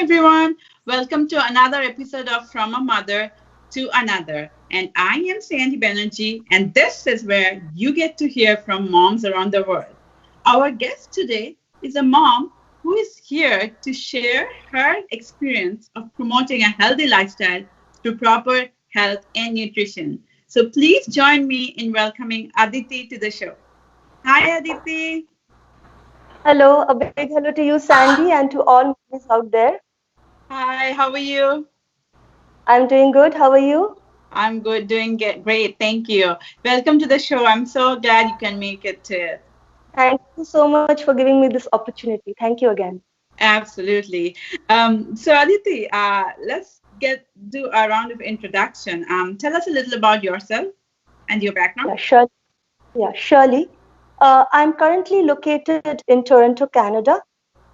everyone. Welcome to another episode of From a Mother to Another. And I am Sandy Banerjee, and this is where you get to hear from moms around the world. Our guest today is a mom who is here to share her experience of promoting a healthy lifestyle through proper health and nutrition. So please join me in welcoming Aditi to the show. Hi, Aditi. Hello, a big hello to you, Sandy, and to all moms out there. Hi, how are you? I'm doing good. How are you? I'm good, doing great. Thank you. Welcome to the show. I'm so glad you can make it to it. Thank you so much for giving me this opportunity. Thank you again. Absolutely. So Aditi, let's get do a round of introduction. Tell us a little about yourself and your background. Yeah, sure. Yeah, surely. I'm currently located in Toronto, Canada.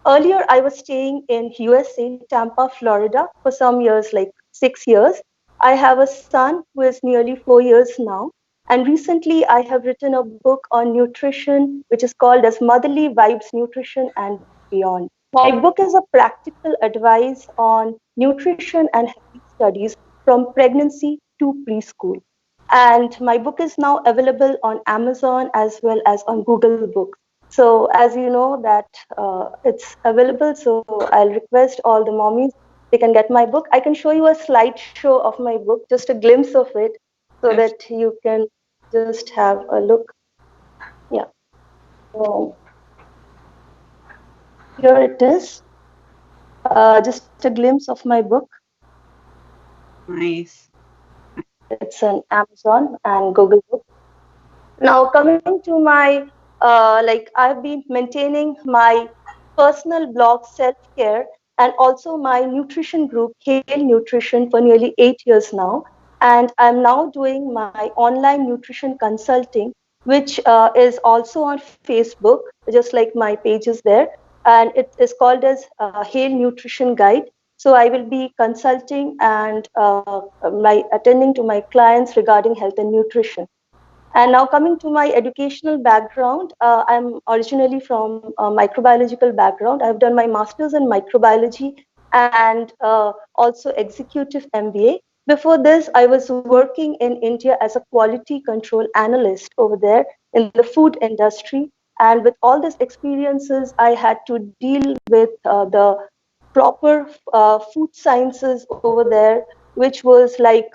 Earlier, I was staying in USA, Tampa, Florida for some years, like 6 years. I have a son who is nearly 4 years now. And recently, I have written a book on nutrition, which is called as Motherly Vibes Nutrition and Beyond. My book is a practical advice on nutrition and health studies from pregnancy to preschool. And my book is now available on Amazon as well as on Google Books. So as you know that it's available, so I'll request all the mommies they can get my book. I can show you a slideshow of my book, just a glimpse of it, so Abs- that you can just have a look. Yeah. So here it is. Just a glimpse of my book. Nice. It's on Amazon and Google Books. Now, coming to my, I've been maintaining my personal blog, Self Care, and also my nutrition group, Hail Nutrition, for nearly 8 years now. And I'm now doing my online nutrition consulting, which is also on Facebook, just like my page is there. And it is called as Hail Nutrition Guide. So I will be consulting and attending to my clients regarding health and nutrition. And now coming to my educational background, I'm originally from a microbiological background. I've done my master's in microbiology and also executive MBA. Before this, I was working in India as a quality control analyst over there in the food industry. And with all these experiences, I had to deal with the proper food sciences over there, which was like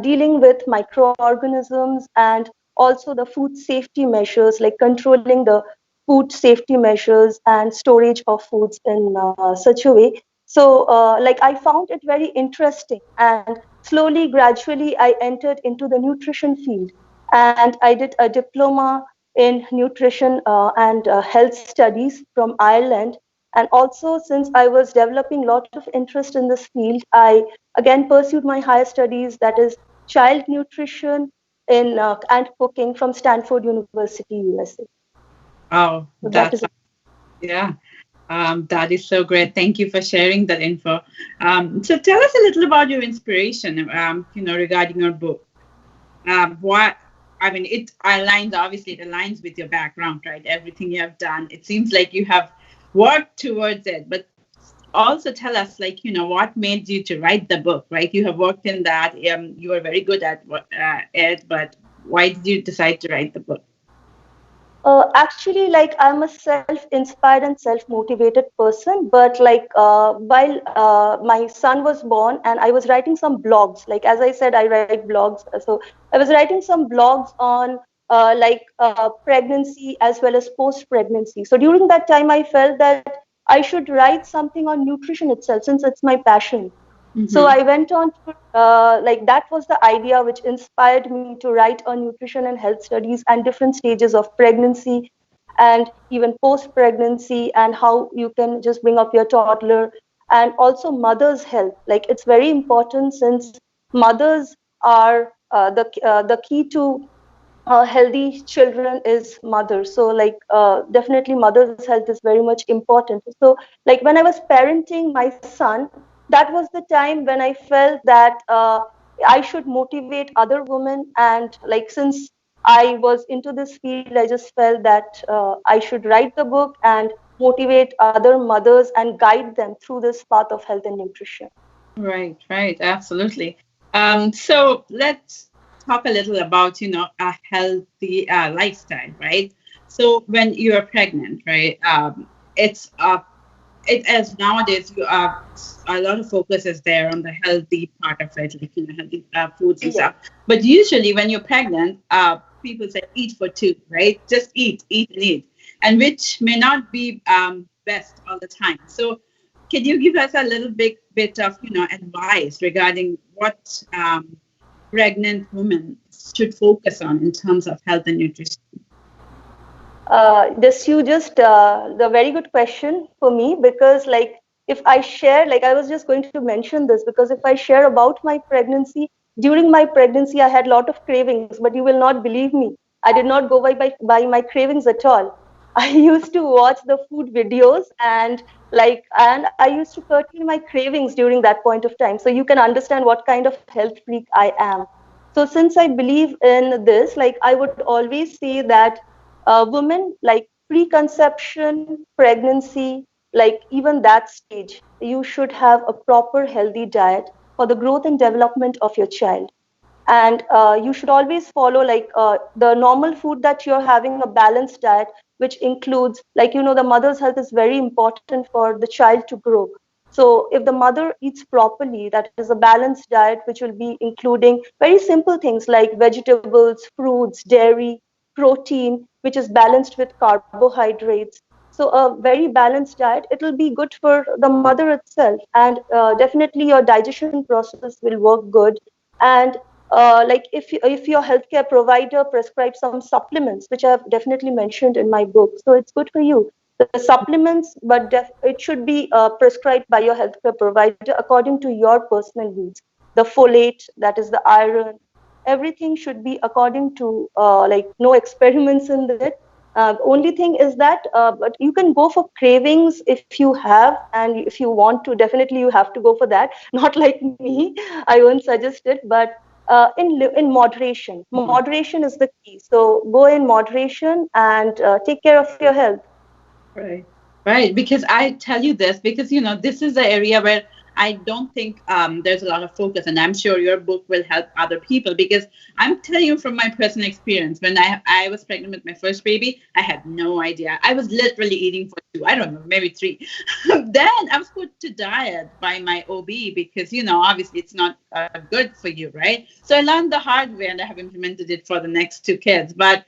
dealing with microorganisms and also the food safety measures, like controlling the food safety measures and storage of foods in such a way. So, I found it very interesting, and slowly, gradually, I entered into the nutrition field, and I did a diploma in nutrition and health studies from Ireland. And also, since I was developing a lot of interest in this field, I again pursued my higher studies, that is child nutrition in and cooking from Stanford University, USA. Oh, So that is yeah. That is so great. Thank you for sharing that info. So tell us a little about your inspiration. Regarding your book. What I mean, it aligns with your background, right? Everything you have done. It seems like you have worked towards it, but also tell us, what made you to write the book, right? You have worked in that. You were very good at it, but why did you decide to write the book? actually, like, I'm a self-inspired and self-motivated person, but while my son was born and I was writing some blogs, like as I said, I write blogs. So I was writing some blogs on pregnancy as well as post-pregnancy. So during that time, I felt that I should write something on nutrition itself, since it's my passion. So Mm-hmm. I went on to that was the idea which inspired me to write on nutrition and health studies and different stages of pregnancy and even post pregnancy, and how you can just bring up your toddler, and also mother's health. Like, it's very important, since mothers are the key to healthy children is mother. So definitely mother's health is very much important. So like when I was parenting my son, that was the time when I felt that I should motivate other women. And like, since I was into this field, I just felt that I should write the book and motivate other mothers and guide them through this path of health and nutrition. Right, right, absolutely. So let's talk a little about, a healthy lifestyle, right? So when you are pregnant, right, it's it as nowadays you a lot of focus is there on the healthy part of it, like healthy foods and Yes. stuff. But usually when you're pregnant, people say eat for two, right? Just eat, eat and eat, and which may not be best all the time. So can you give us a little bit of advice regarding what pregnant women should focus on in terms of health and nutrition? This you just the very good question for me, because like if I share, like I was just going to mention this, because if I share about my pregnancy, during my pregnancy I had a lot of cravings, but you will not believe me, I did not go by my cravings at all. I used to watch the food videos, and I used to curtail my cravings during that point of time, so you can understand what kind of health freak I am. So since I believe in this, like I would always say that women, like preconception, pregnancy, like even that stage, you should have a proper healthy diet for the growth and development of your child. And you should always follow like the normal food that you're having, a balanced diet, which includes, like, the mother's health is very important for the child to grow. So if the mother eats properly, that is a balanced diet, which will be including very simple things like vegetables, fruits, dairy, protein, which is balanced with carbohydrates. So a very balanced diet, it will be good for the mother itself, and definitely your digestion process will work good. And like if your healthcare provider prescribes some supplements, which I've definitely mentioned in my book, so it's good for you. The supplements, but it should be prescribed by your healthcare provider according to your personal needs. The folate, that is the iron, everything should be according to like no experiments in it. Only thing is that, but you can go for cravings if you have, and if you want to, definitely you have to go for that. Not like me, I won't suggest it, but in moderation. Moderation is the key. So go in moderation and take care of your health. Right. Right. Because I tell you this, because this is the area where I don't think there's a lot of focus, and I'm sure your book will help other people. Because I'm telling you from my personal experience, when I was pregnant with my first baby, I had no idea. I was literally eating for two, I don't know, maybe three. Then I was put to diet by my OB because obviously it's not good for you, right? So I learned the hard way, and I have implemented it for the next two kids. But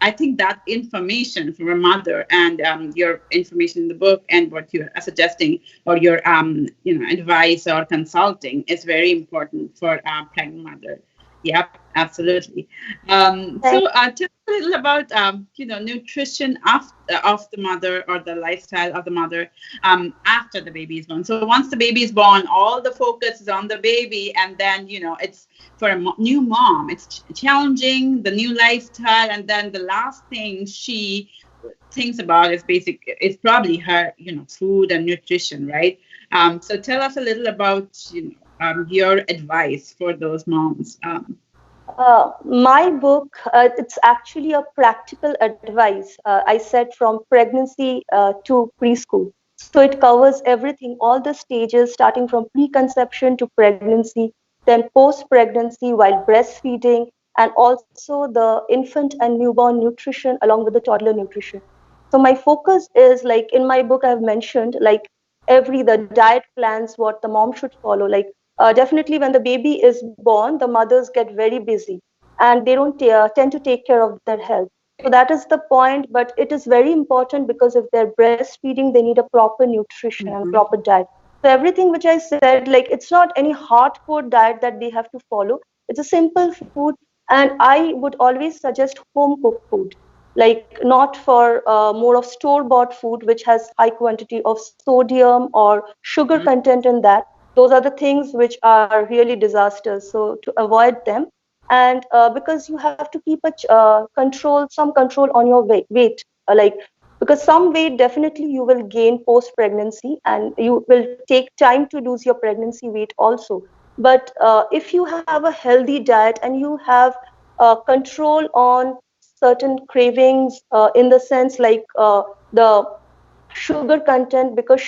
I think that information from a mother and your information in the book and what you are suggesting or your advice or consulting is very important for a pregnant mother. Yep, absolutely. So Thank tell us a little about nutrition after of the mother or the lifestyle of the mother after the baby is born. So once the baby is born, all the focus is on the baby, and then it's for a new mom, it's challenging the new lifestyle, and then the last thing she thinks about is probably her food and nutrition, right? So tell us a little about your advice for those moms. My book, it's actually a practical advice. I said from pregnancy to preschool. So it covers everything, all the stages, starting from preconception to pregnancy, then post pregnancy while breastfeeding, and also the infant and newborn nutrition along with the toddler nutrition. So my focus is, like in my book, I've mentioned like the diet plans, what the mom should follow. Like definitely when the baby is born, the mothers get very busy and they don't tend to take care of their health. So that is the point, but it is very important because if they're breastfeeding, they need a proper nutrition and Mhm. proper diet. So everything which I said, like it's not any hardcore diet that they have to follow. It's a simple food, and I would always suggest home cooked food, like not for more of store bought food which has high quantity of sodium or sugar content in that. Those are the things which are really disasters, so to avoid them. And because you have to keep some control on your weight, like because some weight definitely you will gain post pregnancy, and you will take time to lose your pregnancy weight also. But if you have a healthy diet and you have control on certain cravings, in the sense like the sugar content, because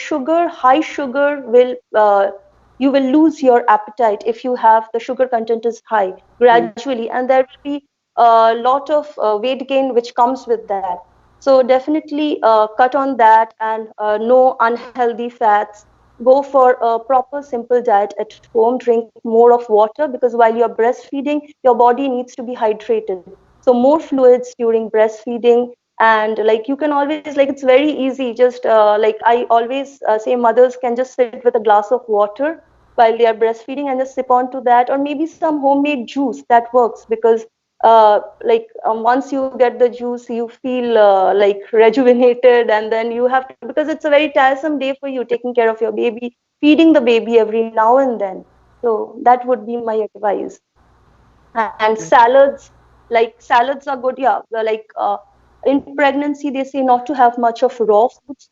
high sugar will you will lose your appetite if you have the sugar content is high Mm. gradually, and there will be a lot of weight gain which comes with that. So definitely cut on that, and no unhealthy fats. Go for a proper simple diet at home. Drink more of water, because while you're breastfeeding, your body needs to be hydrated. So more fluids during breastfeeding. And like you can always, like it's very easy, just like I always say, mothers can just sit with a glass of water while they are breastfeeding and just sip onto that, or maybe some homemade juice that works, because once you get the juice, you feel like rejuvenated, and then you have to, because it's a very tiresome day for you taking care of your baby, feeding the baby every now and then. So that would be my advice. And salads, like salads are good, yeah. In pregnancy they say not to have much of raw foods,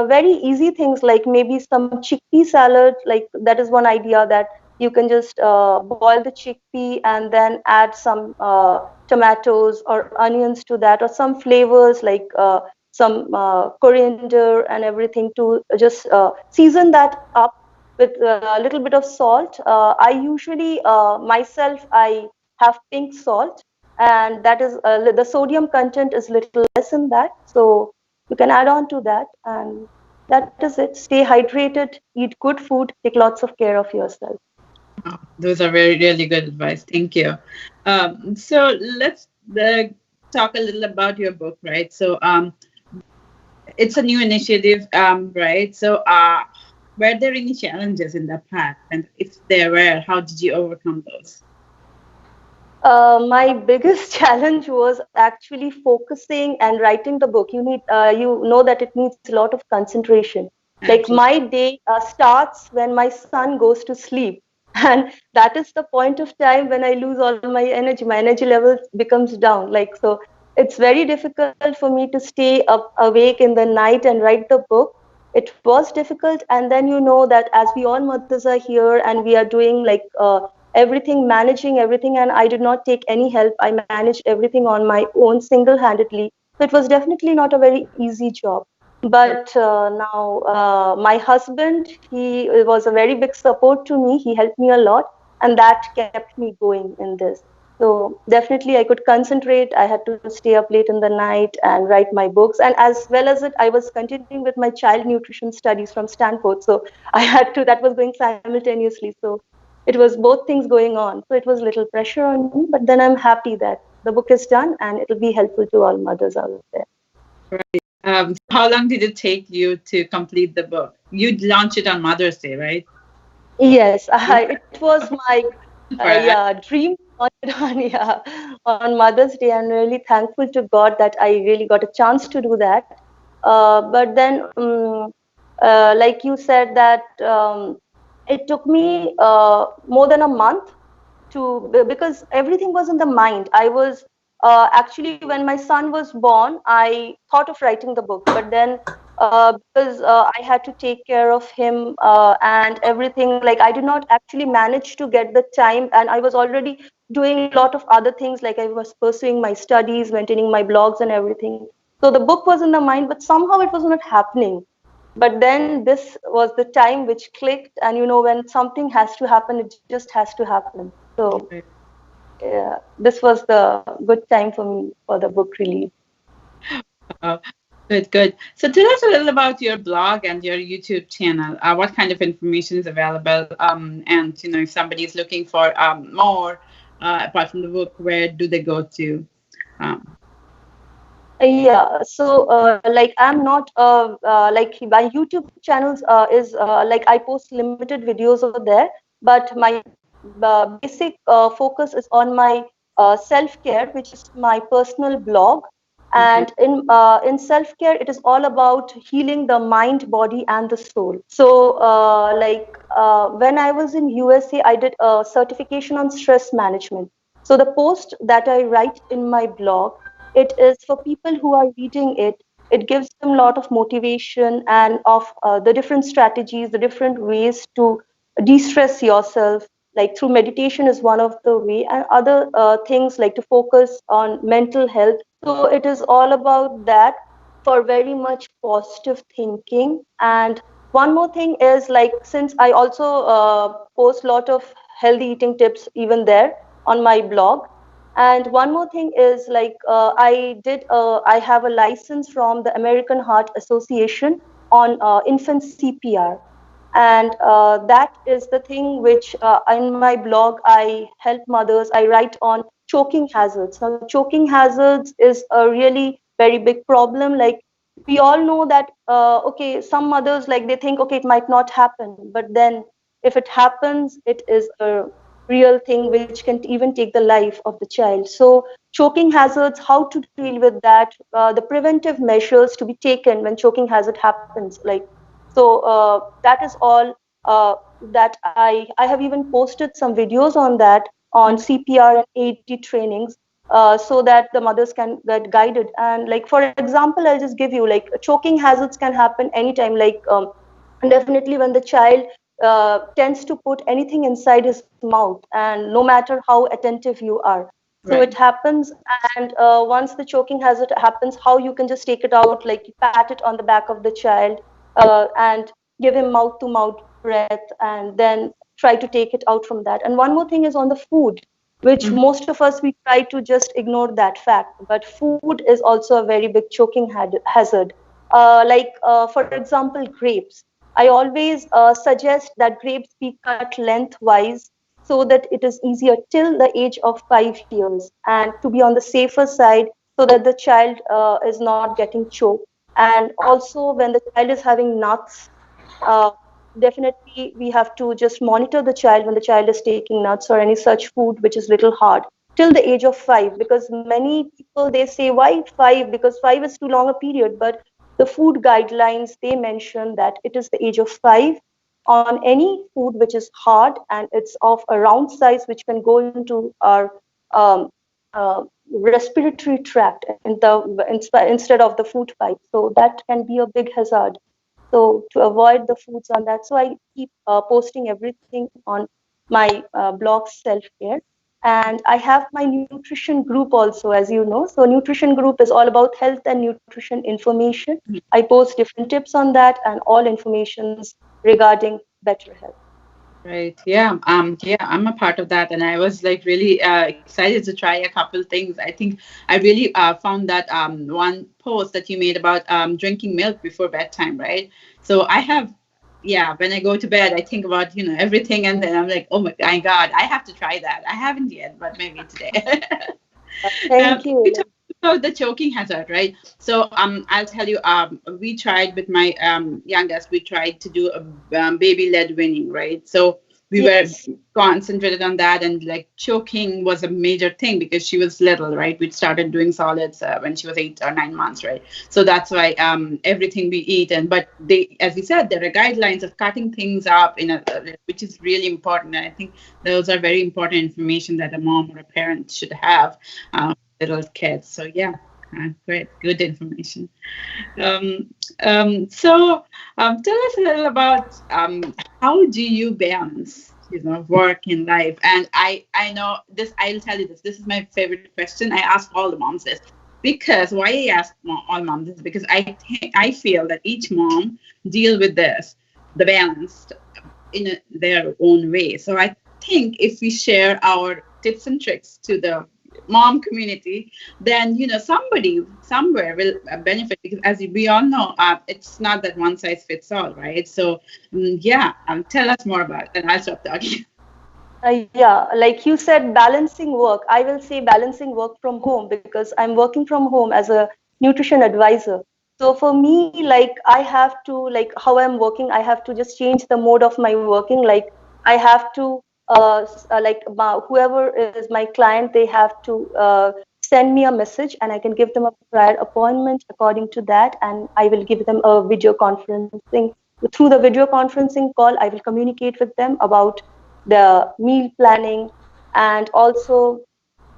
very easy things, like maybe some chickpea salad, like that is one idea, that you can just boil the chickpea and then add some tomatoes or onions to that, or some flavors like some coriander and everything, to just season that up with a little bit of salt. I usually myself I have pink salt, and that is the sodium content is little less in that, so you can add on to that, and that is it. Stay hydrated, eat good food, take lots of care of yourself. Oh, those are very really good advice. Thank you. So let's talk a little about your book, right? So it's a new initiative, right? So were there any challenges in that path? And if there were, how did you overcome those? My biggest challenge was actually focusing and writing the book. You know that it needs a lot of concentration. Like Absolutely. my day starts when my son goes to sleep, and that is the point of time when I lose all my energy. My energy level becomes down. Like so, it's very difficult for me to stay up awake in the night and write the book. It was difficult, and then you know that as we all mothers are here and we are doing like everything, managing everything, and I did not take any help. I managed everything on my own single handedly. So it was definitely not a very easy job. But now my husband, he was a very big support to me. He helped me a lot, and that kept me going in this. So definitely I could concentrate. I had to stay up late in the night and write my books, and as well as it, I was continuing with my child nutrition studies from Stanford, so I had to, that was going simultaneously. So it was both things going on. So it was little pressure on me, but then I'm happy that the book is done and it'll be helpful to all mothers out there. Right. How long did it take you to complete the book? You'd launch it on Mother's Day, right? Yes, Yeah. it was my For that. dream to launch it on, yeah, on Mother's Day. I'm really thankful to God that I really got a chance to do that. But then, like you said, that it took me more than a month because everything was in the mind. I was actually, when my son was born, I thought of writing the book, but then because I had to take care of him and everything, like I did not actually manage to get the time, and I was already doing a lot of other things, like I was pursuing my studies, maintaining my blogs and everything. So the book was in the mind, but somehow it was not happening. But then this was the time which clicked, and you know, when something has to happen, it just has to happen. So Right. yeah, this was the good time for me for the book release. Uh, Good, good. So tell us a little about your blog and your YouTube channel. What kind of information is available? And if somebody is looking for more apart from the book, where do they go to? Um, Yeah, so like I'm not like my YouTube channels is like I post limited videos over there, but my basic focus is on my self-care, which is my personal blog. okay. And in self-care, it is all about healing the mind, body, and the soul. So when I was in USA, I did a certification on stress management. So the post that I write in my blog, it is for people who are reading it. It gives them a lot of motivation and of the different strategies, the different ways to de-stress yourself. like through meditation is one of the way, and other things like to focus on mental health. So it is all about that for very much positive thinking. And one more thing is, like, since I also post lot of healthy eating tips even there on my blog. And one more thing is, like, I have a license from the American Heart Association on infant CPR. And that is the thing which in my blog I help mothers. I write on choking hazards. Now choking hazards is a really very big problem. Like, we all know that okay, some mothers, like, they think, okay, it might not happen, but then if it happens, it is a real thing which can even take the life of the child. So choking hazards, how to deal with that, the preventive measures to be taken when choking hazard happens, like, so that is all that I have even posted some videos on that, on CPR and AED trainings, so that the mothers can get guided. And, like, for example, I'll just give you, like, choking hazards can happen anytime. Like, definitely when the child tends to put anything inside his mouth, and no matter how attentive you are, so it Right. happens. And once the choking hazard happens, how you can just take it out, like, you pat it on the back of the child, and give him mouth to mouth breath, and then try to take it out from that. And one more thing is on the food, which Mhm. most of us, we try to just ignore that fact, but food is also a very big choking hazard. Like, for example, grapes. I always suggest that grapes be cut lengthwise so that it is easier till the age of 5 years, and to be on the safer side, so that the child is not getting choked. And also, when the child is having nuts, uh, definitely we have to just monitor the child when the child is taking nuts or any such food which is little hard, till the age of 5. Because many people, they say, why 5? Because 5 is too long a period, but the food guidelines, they mention that it is the age of 5 on any food which is hard and it's of a round size, which can go into our um, respiratory tract instead of the food pipe. So that can be a big hazard. So to avoid the foods on that, so I keep posting everything on my blog Self Care. And I have my nutrition group also, as you know. So nutrition group is all about health and nutrition information. I post different tips on that and all informations regarding better health. Right. Yeah. Yeah, I'm a part of that, and I was like really excited to try a couple things. I think I really found that one post that you made about drinking milk before bedtime, right? So I have, yeah, when I go to bed, I think about, everything, and then I'm like, oh my God, I have to try that. I haven't yet, but maybe today. Thank We you. talked about the choking hazard, right? So I'll tell you, we tried with my youngest, we tried to do a baby led weaning, right? So we were Yes. concentrated on that, and like choking was a major thing because she was little, right? We started doing solids when she was 8 or 9 months, right? So that's why everything we eat, and but they, as you said, there are guidelines of cutting things up in a, which is really important. And I think those are very important information that a mom or a parent should have, little kids. So yeah, great, good information. Um, tell us a little about how do you balance, work and life? And I know this. I'll tell you this. This is my favorite question. I ask all the moms this because why I ask all moms this, because I feel that each mom deal with this, the balance, in their own way. So I think if we share our tips and tricks to the mom community, then somebody somewhere will benefit, because as we all know, it's not that one size fits all, right? So yeah, tell us more about it, and I'll stop talking. Yeah, like you said, balancing work. I will say balancing work from home because I'm working from home as a nutrition advisor. So for me, like, I have to, like, how I'm working, I have to just change the mode of my working. Like, I have to, like, whoever is my client, they have to send me a message, and I can give them a prior appointment according to that, and I will give them a video conferencing. Through the video conferencing call, I will communicate with them about the meal planning, and also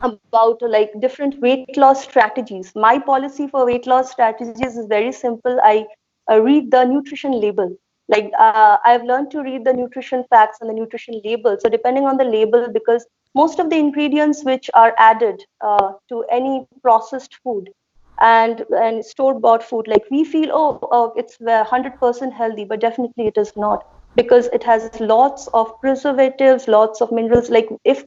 about like different weight loss strategies. My policy for weight loss strategies is very simple. I read the nutrition label. Like I've learned to read the nutrition facts and the nutrition label. So depending on the label, because most of the ingredients which are added to any processed food and store bought food, like we feel, oh, it's 100% healthy, but definitely it is not, because it has lots of preservatives, lots of minerals. Like if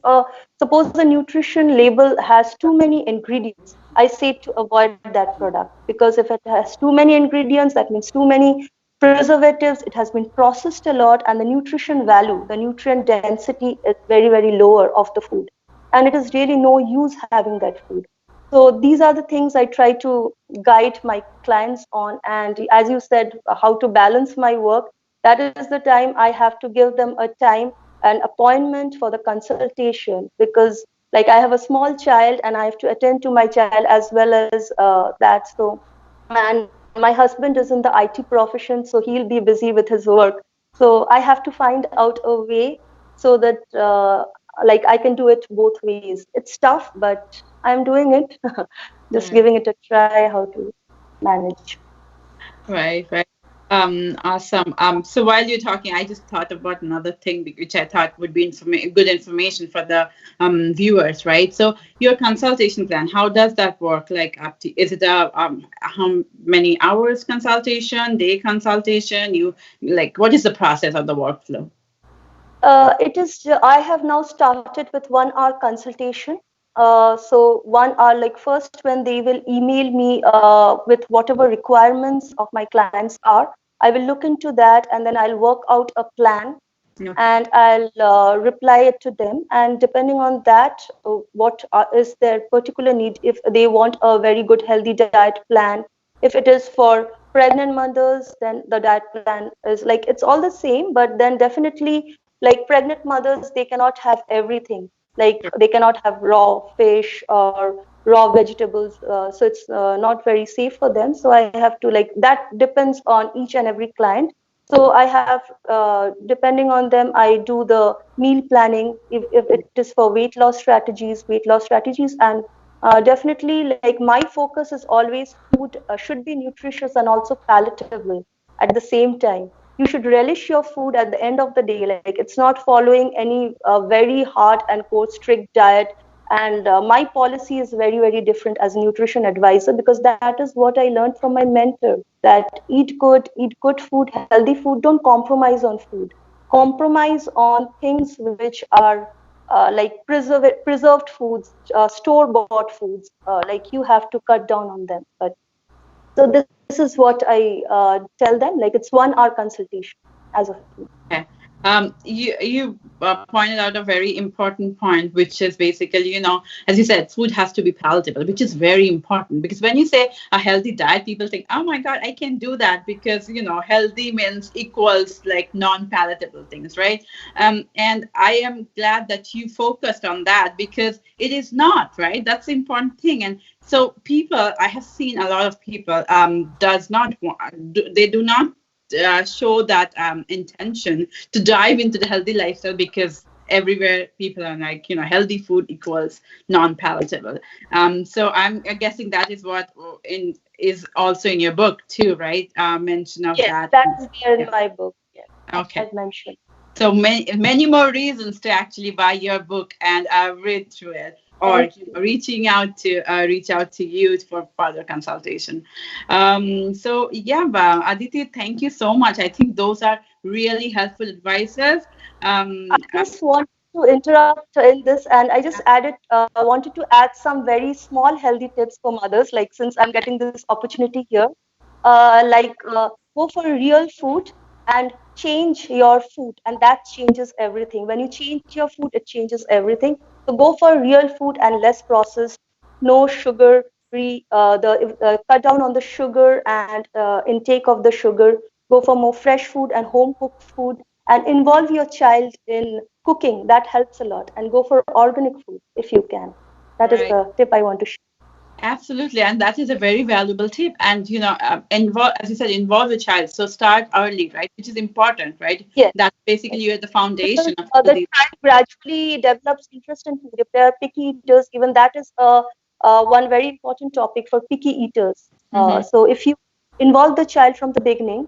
suppose the nutrition label has too many ingredients, I say to avoid that product, because if it has too many ingredients, that means too many preservatives, it has been processed a lot, and the nutrition value, the nutrient density is very, very lower of the food. And it is really no use having that food. So these are the things I try to guide my clients on. And as you said, how to balance my work, that is the time I have to give them a time, an appointment for the consultation, because like I have a small child and I have to attend to my child as well as that. So, and my husband is in the IT profession, so he'll be busy with his work. So I have to find out a way so that like I can do it both ways. It's tough, but I'm doing it. Just Right. giving it a try how to manage. Right, right. Awesome. So while you're talking, I just thought about another thing which I thought would be good information for the viewers, right? So your consultation plan, how does that work? Like, is it a how many hours consultation, day consultation? You like, what is the process of the workflow? It is, I have now started with 1 hour consultation. So 1 hour, like first when they will email me with whatever requirements of my clients are, I will look into that and then I'll work out a plan Okay. and I'll reply it to them. And depending on that, what is their particular need, if they want a very good healthy diet plan, if it is for pregnant mothers, then the diet plan is like it's all the same, but then definitely like pregnant mothers, they cannot have everything. Like they cannot have raw fish or raw vegetables, so it's not very safe for them. So I have to like that depends on each and every client. So I have, depending on them, I do the meal planning. If it is for weight loss strategies, and definitely like my focus is always food should be nutritious and also palatable at the same time. You should relish your food at the end of the day. Like it's not following any very hard and core strict diet. And my policy is very, very different as a nutrition advisor, because that is what I learned from my mentor, that eat good food, healthy food, don't compromise on food. Compromise on things which are like preserved foods, store bought foods. Like you have to cut down on them. But so this is what I tell them. Like it's 1 hour consultation as of now. Okay. You pointed out a very important point, which is basically, as you said, food has to be palatable, which is very important because when you say a healthy diet, people think, oh my God, I can do that because, healthy means equals like non-palatable things, right? And I am glad that you focused on that because it is not, right? That's the important thing. And so people, I have seen a lot of people does not want, they do not show that intention to dive into the healthy lifestyle because everywhere people are like, healthy food equals non-palatable. So I'm guessing that is what is also in your book too, right? Mention of Yes, that. that is there in Yeah. my book. Yes, Okay. as mentioned. So many more reasons to actually buy your book and read through it, or Thank you. reach out to you for further consultation. So yeah, Aditi, thank you so much. I think those are really helpful advices. I just want to interrupt in this, and I just wanted to add some very small healthy tips for mothers. Like since I'm getting this opportunity here, go for real food and change your food, and that changes everything. When you change your food, it changes everything. So go for real food and less processed, no sugar free. The cut down on the sugar and intake of the sugar. Go for more fresh food and home cooked food, and involve your child in cooking. That helps a lot. And go for organic food if you can. That is Right. the tip I want to share. Absolutely, and that is a very valuable tip. And involve, as you said, involve the child. So start early, right? Which is important, right? Yes, That's basically yes. you're the Because foundation of the healthy. child gradually develops interest in food. If they are picky eaters, even that is one very important topic for picky eaters. Mm-hmm. So if you involve the child from the beginning.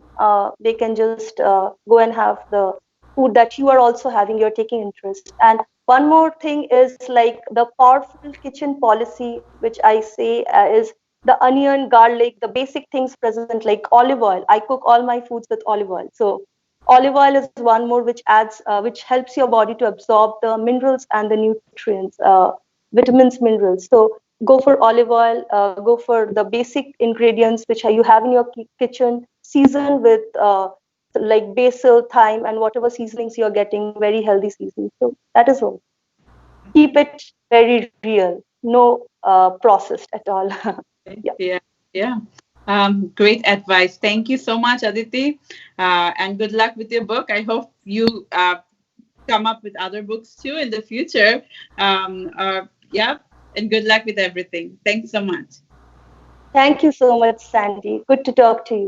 They can just go and have the food that you are also having, you're taking interest. And one more thing is like the powerful kitchen policy, which I say is the onion, garlic, the basic things present, like olive oil. I cook all my foods with olive oil. So olive oil is one more which adds, which helps your body to absorb the minerals and the nutrients, vitamins, minerals. So go for olive oil, go for the basic ingredients which you have in your kitchen, season with like basil, thyme, and whatever seasonings you're getting, very healthy seasonings. So that is all. Keep it very real, no processed at all. Yeah. Yeah, yeah. Great advice. Thank you so much, Aditi. And good luck with your book. I hope you come up with other books too in the future. Yeah, and good luck with everything. Thank you so much. Thank you so much, Sandy. Good to talk to you.